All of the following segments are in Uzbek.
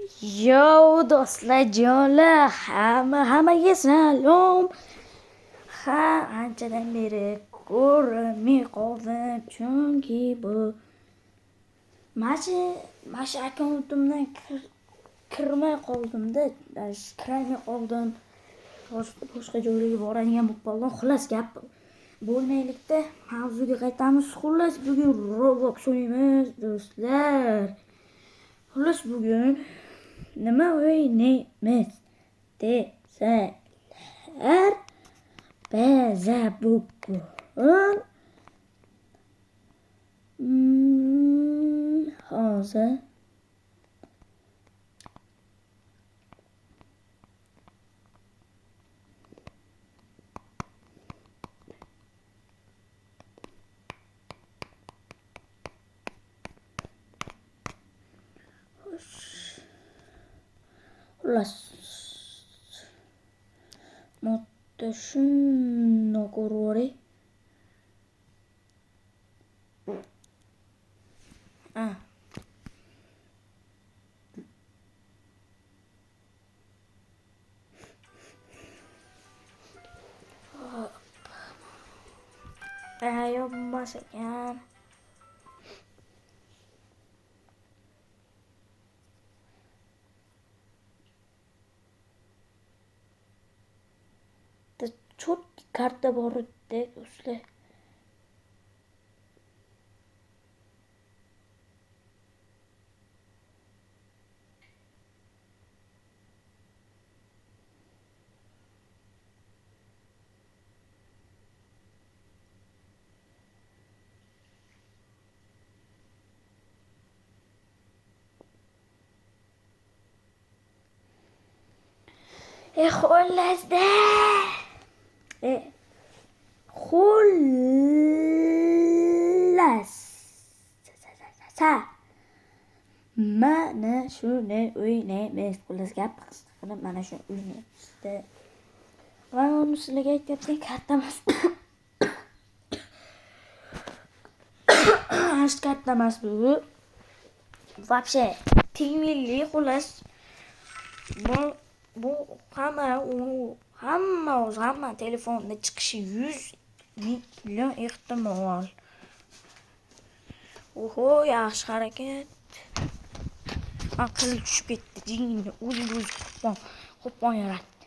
Yo do'stlar jonlar, hammaga salom. Anchadan beri ko'rmay qoldim, chunki bu mana akkauntimdan kirmay qoldim-da, kiramay qoldim. Boshqa joylarga boradigan bo'lib qoldim. Xullas gap bo'lmaylikda, mavzuga qaytamiz. Xullas bugun Roblox o'ynaymiz do'stlar. Xullas bugun nima o'ynaymiz desalar, biza bugun hozir xullas modda shundoq ko'raveray. Yopmas ekan. Cho'tki karta bor edi do'stlar. Xullasda. Xullas. Mana shuni o'ynaymiz. Xullas gap qilib mana shuni o'ynaymiz. Va uni sizlarga aytyapman, katta emas. Hech katta emas bu. Вообще, tingli xullas. Bu hamma telefonda chiqishi 100 million ehtimol. Oho, yaxshi harakat. Aql tushib ketdi. Jinni o'z qo'pon yaratdi.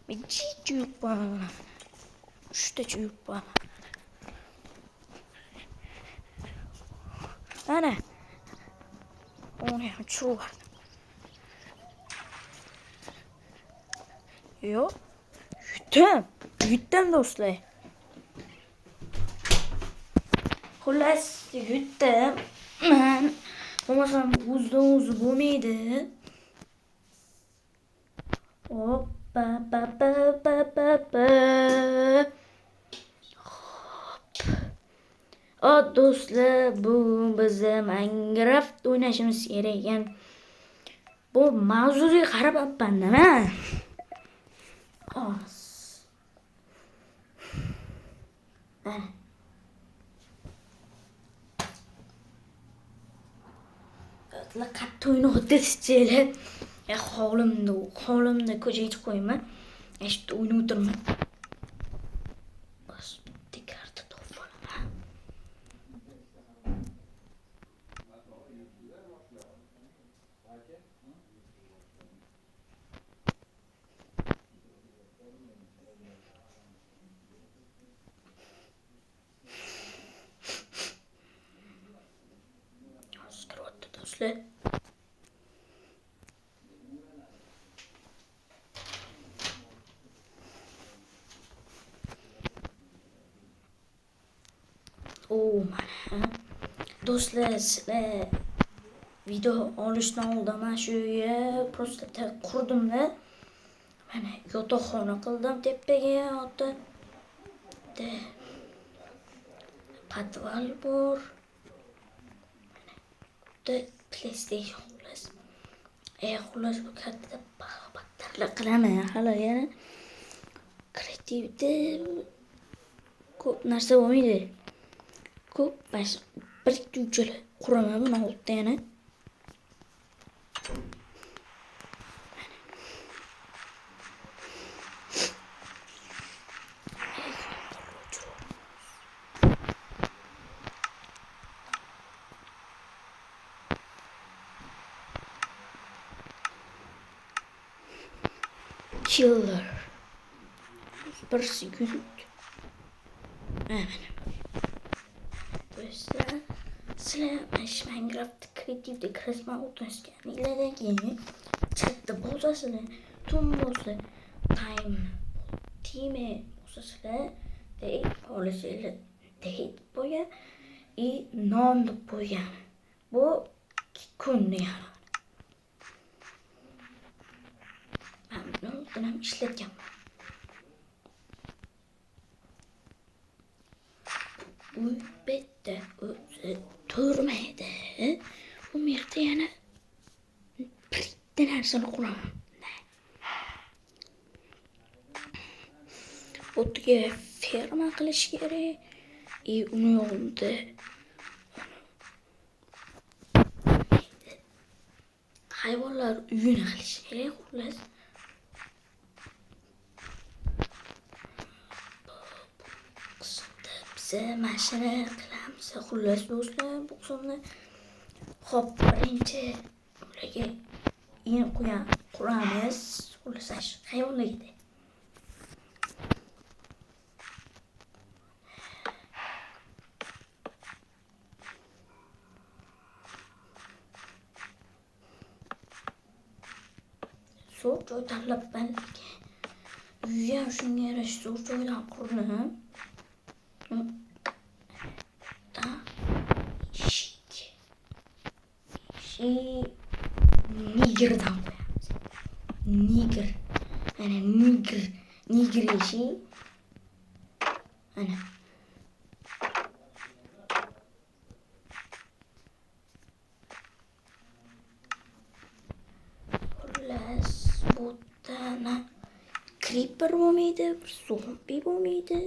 Men chuyuqman. 3 ta chuyuqman. Ana. Onu ham tushirdim. Yo, yutdim do'stlar. Xullas, yutdim. Men bo'lmasam o'zi bo'lmaydi. Hoppa pa pa pa pa pa. Do'stlar, bu biz Minecraft o'ynashimiz kerak ekan. Bu mavzuga qarab apman-da. Qattiq o'ynayapti sizlar. Holimni ko'chaga chiqib qo'yaman. Shu o'ynab o'tirman. Bas bitta karta topib olaman. Skrotta do'stlar. Mana do'stlar, sizlar video olishdan oldin mana shu yerga просто qurdim-da. Mana yotoqxona qildim tepaga otib. Podval bor. Mana PlayStation xullas. Xullas bu katta battarlar qilaman hali yana. Kreativda ko'p narsa bo'lmaydi. Ko'p biriktiruvchilar quraman buni oltda yana. Killer. Bir sekund. Hemen. Do'stlar, sizlar Minecraft kreativda kirazma o'tishganinglardan keyin chatda bo'lsasizlar, tun bo'lsa, time bo'lsa sizlar date olisizlar, date qo'ygan и non deb qo'ygan. Bu 2 kunni yani. Ben bunu dönem işleteceğim. Bu bette törmeydi. Bu mirde yani denersin kulağım. O'tga ferma qilish kerak. Uni yolunda hayvonlar uyini qilish kerak, xullas. Bize mashina qilamiz, xullas do'stlar, bu qismni. Xo'p, birinchi ularga in quramiz, xullas hayvonlarga. So'q joy tanlab banligi. Uyga shunga yarasha so'q joydan qurdim. Niger'dan koyamiz. Niger. Ana Niger yeşi. Ana. Xullas, bu tane creeper bo'lmaydi, zombi bo'lmaydi.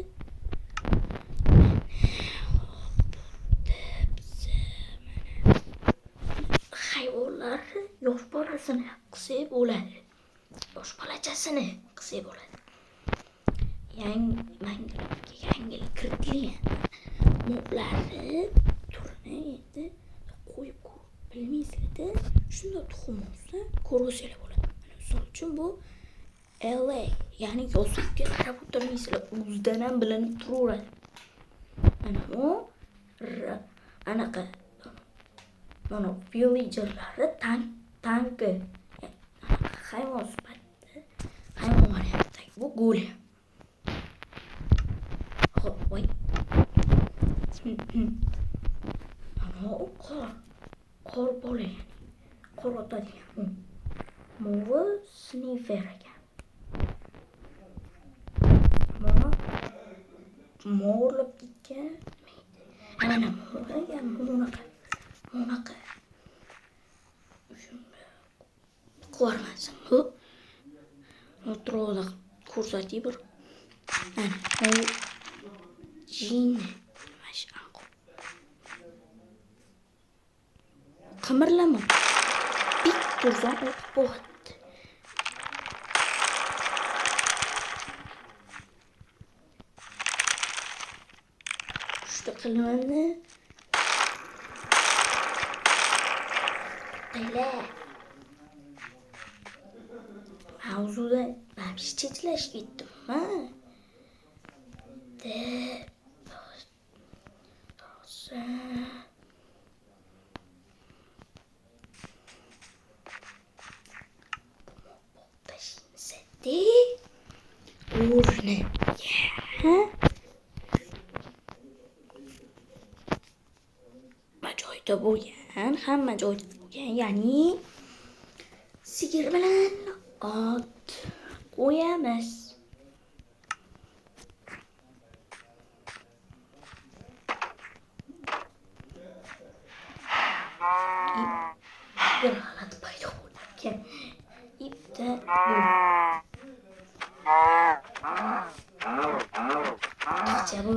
Hayvonlar yosh bolasini qilsa bo'ladi. Yosh bolachasini qilsa bo'ladi. Yangi kiritilgan moblarni turini endi qo'yib bilmaysizlar-da. Shunda tuxum olsa ko'rsanglar bo'ladi. Misol uchun bu LA, ya'ni yozuvga qarab o'tirmaysizlar, o'zidan ham bilinib turaveradi. Mana bu anaqa mana villagerlari tanki hayvon sifatida hayvon variantidagi bu golem. Hop, voy. Mana u qor bola, ya'ni qor otadigan. Bu sniffer ekan. Mana mo'rlab ketgan. Mana bunaqa. Ko'rmasin bu. O'tiruvda ko'rsatib bir. Mana u jinni. Mash'aqo. Qimirlama. Bit turgan o'qib bo'g'atdi. Shunday qilmani. Taylar. Mavzuda ben bir chetlashib ketdim, ha? Urne. Joyda bo'lgan, hamma joyda bo'lgan, ya'ni sigir bilan ot qo'yamiz. Bir holat paydo bo'lgan. İpte bu. İşte bu.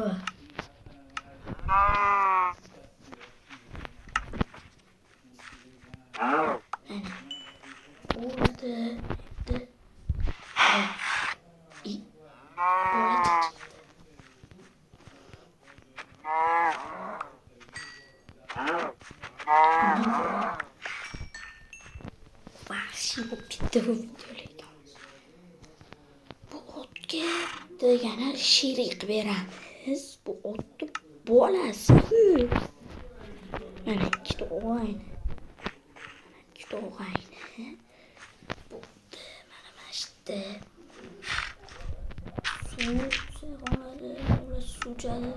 Vahşi bu bitti bu videoyu. yana sherik beramiz. Bu otni bolasi-ku. Mana ikkita o'g'ayni. Bo'pti, mana ishda. Suv sig'adi, ular suvjadi.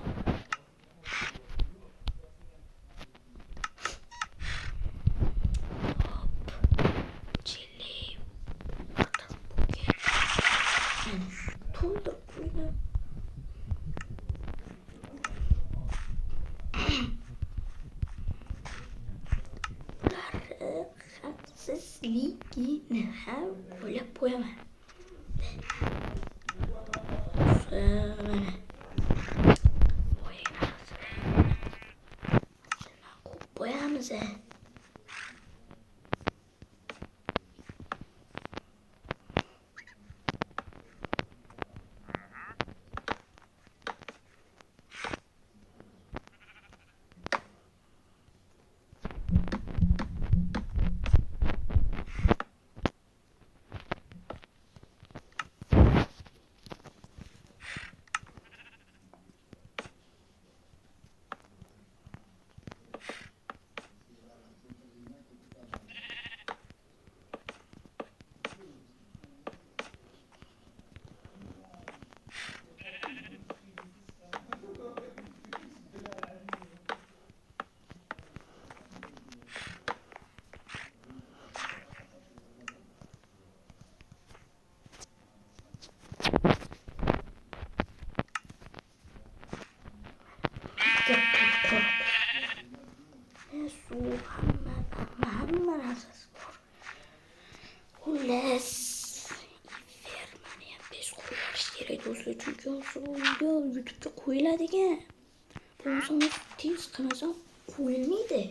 To'ldirib qo'ydim. Ularni xavfsizligini ham o'ylab qo'yaman. Mana qo'yamiz. Suv hamma narsasi bor. Xullas, fermani ham tez qo'yish kerak do'stlar, chunki video YouTube'ga qo'yiladigan. Bo'lmasa tez qilmasam qo'yilmaydi.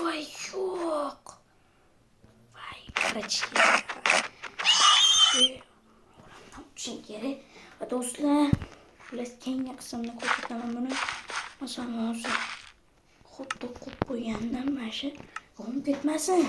Vay yok. Vay kardeşler. Şimdi do'stlar, xullas keyingi qismni ko'rsataman buni. Masalan, hozir xuddi qo'yib qo'ygandan mana shu qolib ketmasin.